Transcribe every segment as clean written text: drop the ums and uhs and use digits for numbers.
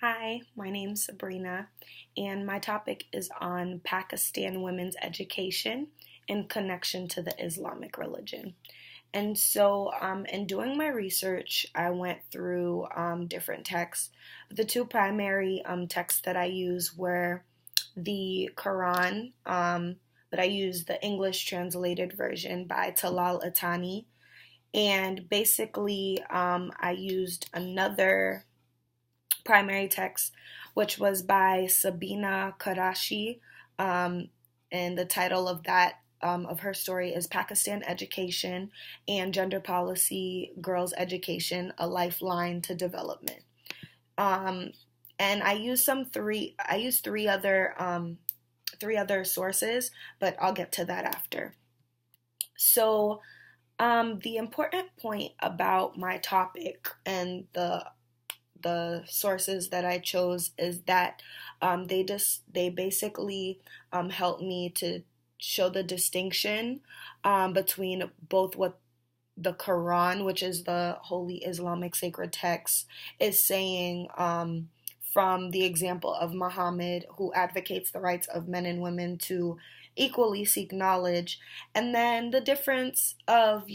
Hi, my name's Sabrina, and my topic is on Pakistan women's education in connection to the Islamic religion. In doing my research, I went through different texts. The two primary texts that I use were the Quran, but I used the English translated version by Talal Atani, and basically, I used another primary text, which was by Sabina Karashi. Um, and the title of that of her story is Pakistan Education and Gender Policy Girls Education, a Lifeline to Development. Um, and I used three other sources, but I'll get to that after. So the important point about my topic and the sources that I chose is that they basically help me to show the distinction between both what the Quran, which is the holy Islamic sacred text, is saying, from the example of Muhammad, who advocates the rights of men and women to equally seek knowledge, and then the difference of,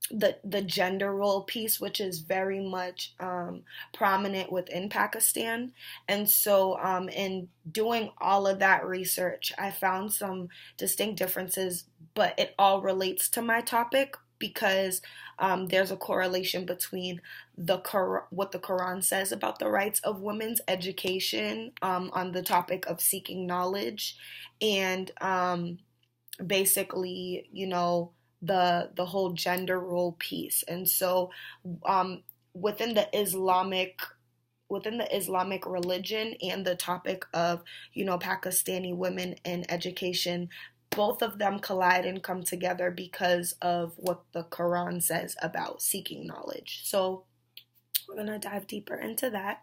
the gender role piece, which is very much prominent within Pakistan. And so, in doing all of that research, I found some distinct differences, but it all relates to my topic because there's a correlation between what the Quran says about the rights of women's education on the topic of seeking knowledge, and basically, the whole gender role piece. And so, um, within the Islamic within the Islamic religion and the topic of, Pakistani women and education, both of them collide and come together because of what the Quran says about seeking knowledge. So we're gonna dive deeper into that.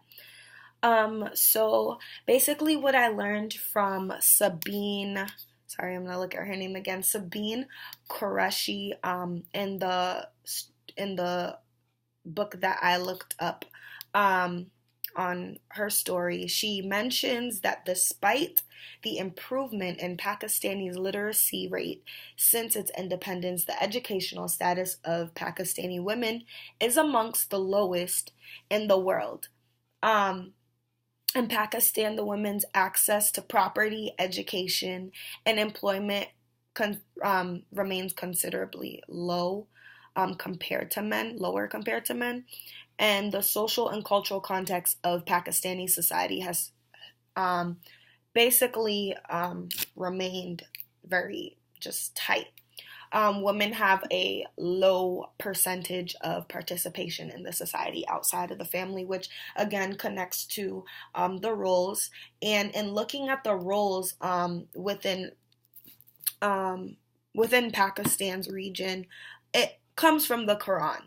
So basically what I learned from Sabine, sorry, I'm gonna look at her name again, Sabine Qureshi, in the book that I looked up, um, on her story, she mentions that despite the improvement in Pakistani's literacy rate since its independence, the educational status of Pakistani women is amongst the lowest in the world. Um, in Pakistan, the women's access to property, education, and employment remains considerably lower compared to men. And the social and cultural context of Pakistani society has um, basically remained very just tight. Women have a low percentage of participation in the society outside of the family, which again connects to the roles. And in looking at the roles um, within Pakistan's region, it comes from the Quran.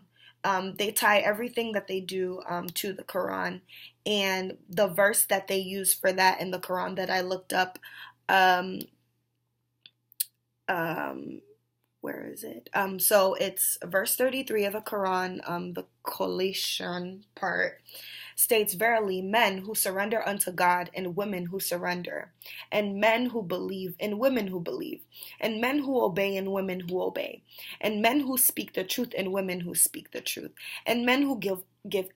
They tie everything that they do to the Quran, and the verse that they use for that in the Quran that I looked up, um, um, where is it? So it's verse 33 of the Quran, the collation part states, "Verily, men who surrender unto God, and women who surrender, and men who believe, and women who believe, and men who obey, and women who obey, and men who speak the truth, and women who speak the truth, and men who give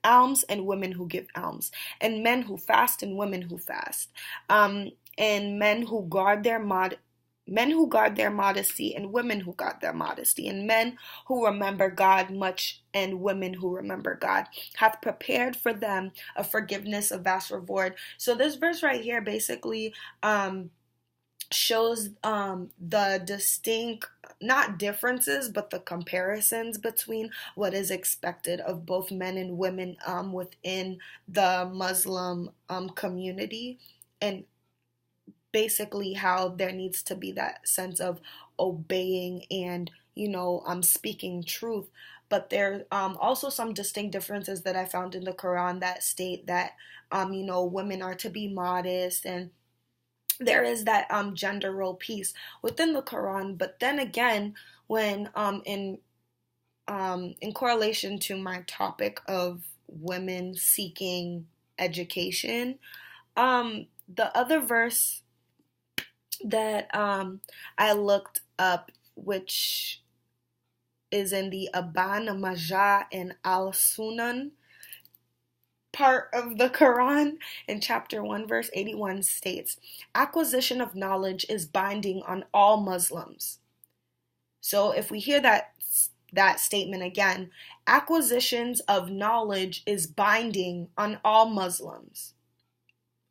alms, and women who give alms, and men who fast, and women who fast, and men who guard their modesty, and women who guard their modesty, and men who remember God much, and women who remember God, hath prepared for them a forgiveness of vast reward." So this verse right here basically shows the distinct, not differences, but the comparisons between what is expected of both men and women within the Muslim community, and basically how there needs to be that sense of obeying and, speaking truth. But there also some distinct differences that I found in the Quran that state that women are to be modest, and there is that gender role piece within the Quran. But then again, when in correlation to my topic of women seeking education. The other verse that I looked up, which is in the Ibn Majah and Al-Sunan part of the Quran, in chapter 1 verse 81, states, acquisition of knowledge is binding on all Muslims. So if we hear that statement again, acquisitions of knowledge is binding on all Muslims.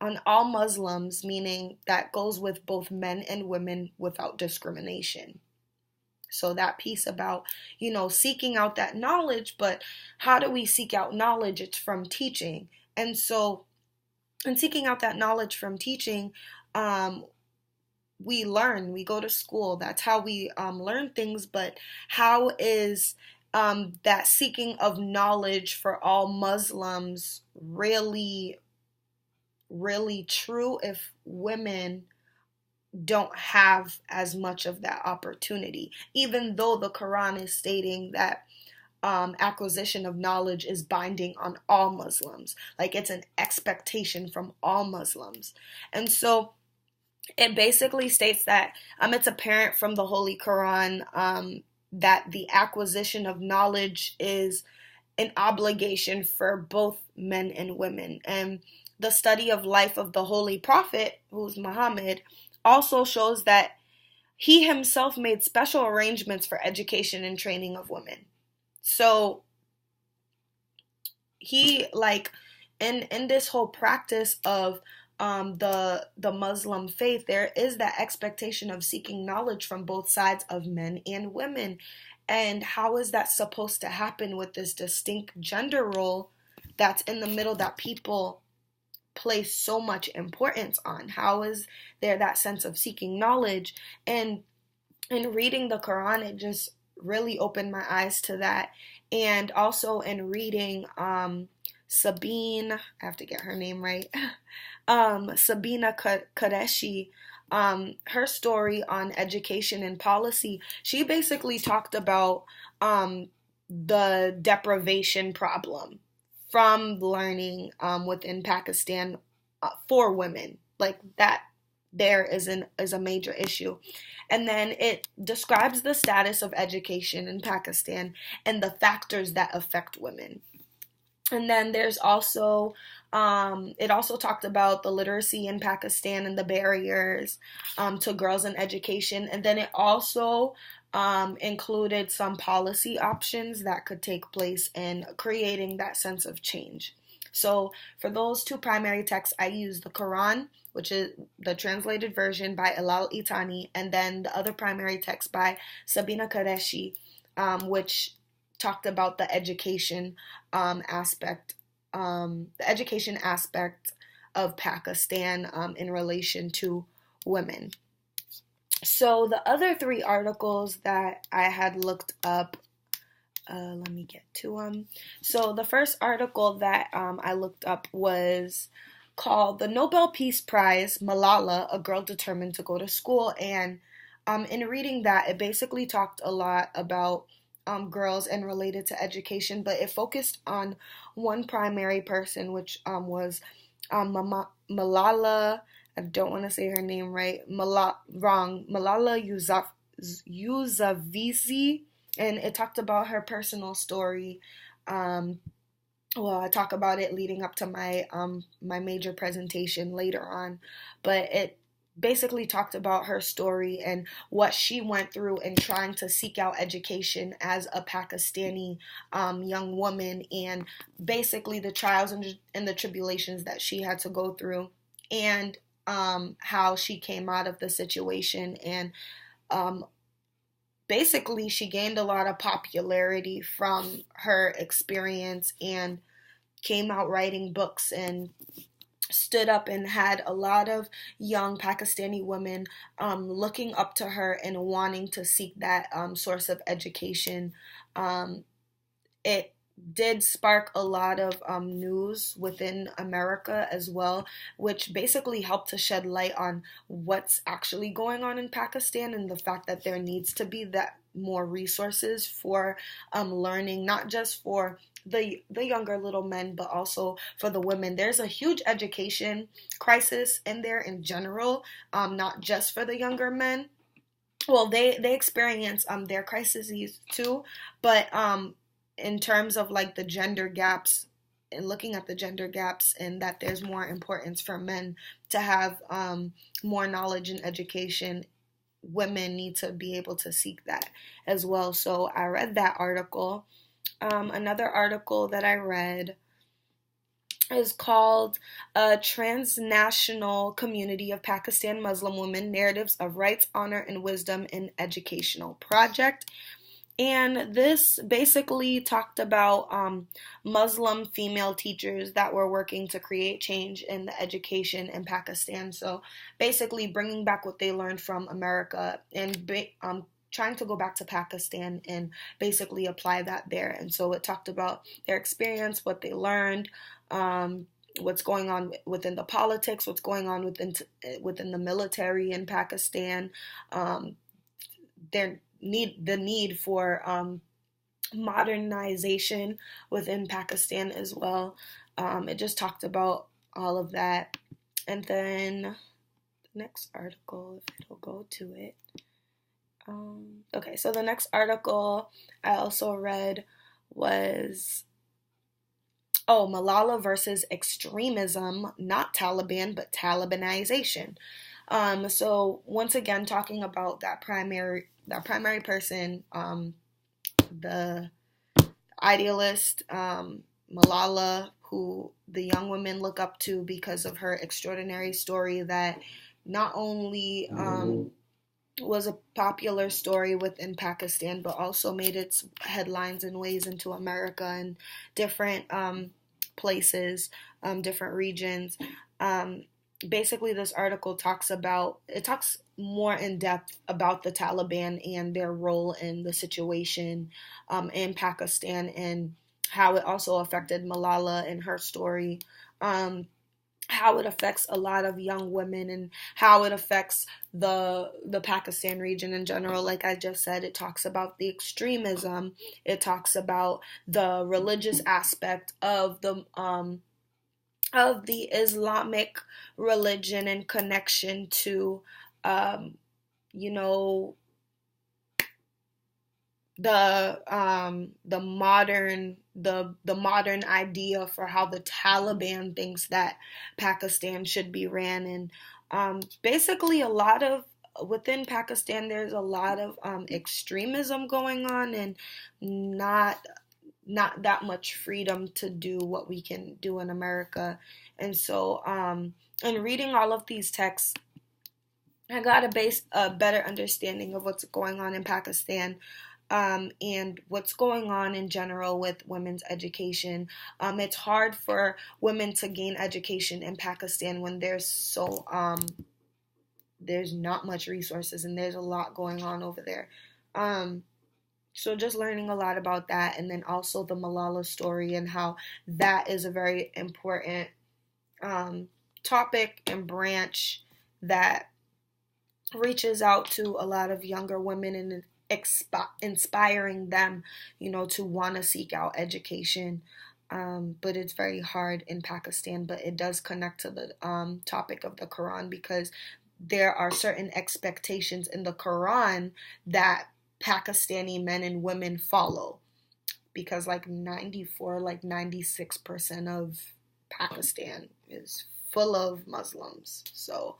On all Muslims, meaning that goes with both men and women without discrimination. So that piece about, seeking out that knowledge, but how do we seek out knowledge? It's from teaching. And so, in seeking out that knowledge from teaching, we learn, we go to school. That's how we learn things. But how is that seeking of knowledge for all Muslims really, really true if women don't have as much of that opportunity, even though the Quran is stating that acquisition of knowledge is binding on all Muslims, like it's an expectation from all Muslims. And so it basically states that it's apparent from the Holy Quran that the acquisition of knowledge is an obligation for both men and women. And the study of life of the Holy Prophet, who's Muhammad, also shows that he himself made special arrangements for education and training of women. So he, in this whole practice of the Muslim faith, there is that expectation of seeking knowledge from both sides of men and women. And how is that supposed to happen with this distinct gender role that's in the middle that people place so much importance on? How is there that sense of seeking knowledge? And in reading the Quran, it just really opened my eyes to that. And also in reading Sabine, I have to get her name right, Sabina Qureshi, her story on education and policy, she basically talked about the deprivation problem from learning within Pakistan for women. Like that there is a major issue. And then it describes the status of education in Pakistan and the factors that affect women. And then there's also, it also talked about the literacy in Pakistan and the barriers to girls in education. And then it also included some policy options that could take place in creating that sense of change. So for those two primary texts, I used the Quran, which is the translated version by Ilal Itani, and then the other primary text by Sabina Qureshi, which talked about the education aspect of Pakistan in relation to women. So the other three articles that I had looked up, let me get to them. So the first article that I looked up was called The Nobel Peace Prize, Malala, a Girl Determined to Go to School. And in reading that, it basically talked a lot about girls and related to education, but it focused on one primary person, which was Malala, I don't want to say her name right, Malala Yousafzai, and it talked about her personal story. I talk about it leading up to my my major presentation later on, but it basically talked about her story and what she went through in trying to seek out education as a Pakistani young woman, and basically the trials and the tribulations that she had to go through, and how she came out of the situation. And basically she gained a lot of popularity from her experience and came out writing books and stood up and had a lot of young Pakistani women looking up to her and wanting to seek that source of education. It did spark a lot of news within America as well, which basically helped to shed light on what's actually going on in Pakistan and the fact that there needs to be more resources for learning, not just for the younger little men, but also for the women. There's a huge education crisis in there in general, not just for the younger men. Well, they experience their crises too, but in terms of like the gender gaps, and looking at the gender gaps, and that there's more importance for men to have more knowledge and education, women need to be able to seek that as well. So I read that article. Another article that I read is called A Transnational Community of Pakistan Muslim Women, Narratives of Rights, Honor, and Wisdom in Educational Project. And this basically talked about Muslim female teachers that were working to create change in the education in Pakistan. So basically bringing back what they learned from America and trying to go back to Pakistan and basically apply that there. And so it talked about their experience, what they learned, what's going on within the politics, what's going on within the military in Pakistan, the need for modernization within Pakistan as well. It just talked about all of that. And then the next article, if it'll go to it. Okay, so the next article I also read was Malala versus extremism, not Taliban, but Talibanization. So once again, talking about that primary person, the idealist, Malala, who the young women look up to because of her extraordinary story that not only was a popular story within Pakistan, but also made its headlines and ways into America and different places, different regions. Basically, this article talks more in depth about the Taliban and their role in the situation in Pakistan, and how it also affected Malala and her story, how it affects a lot of young women, and how it affects the Pakistan region in general. Like I just said, it talks about the extremism, it talks about the religious aspect of the Islamic religion and connection to, you know, the modern idea for how the Taliban thinks that Pakistan should be ran. And basically within Pakistan there's a lot of extremism going on, and not that much freedom to do what we can do in America. And so in reading all of these texts, I got a better understanding of what's going on in Pakistan, and what's going on in general with women's education. It's hard for women to gain education in Pakistan when there's not much resources, and there's a lot going on over there. So just learning a lot about that, and then also the Malala story and how that is a very important topic and branch that reaches out to a lot of younger women and inspiring them, to want to seek out education. But it's very hard in Pakistan, but it does connect to the topic of the Quran, because there are certain expectations in the Quran that Pakistani men and women follow, because 96% of Pakistan is full of Muslims. So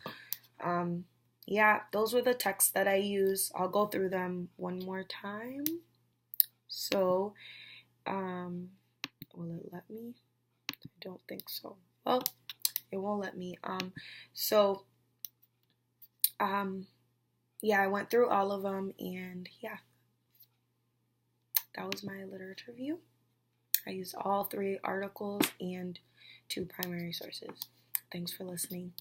yeah, those were the texts that I use. I'll go through them one more time. So will it let me? I don't think so. Well, it won't let me. Yeah, I went through all of them, and yeah, that was my literature review. I used all 3 articles and 2 primary sources. Thanks for listening.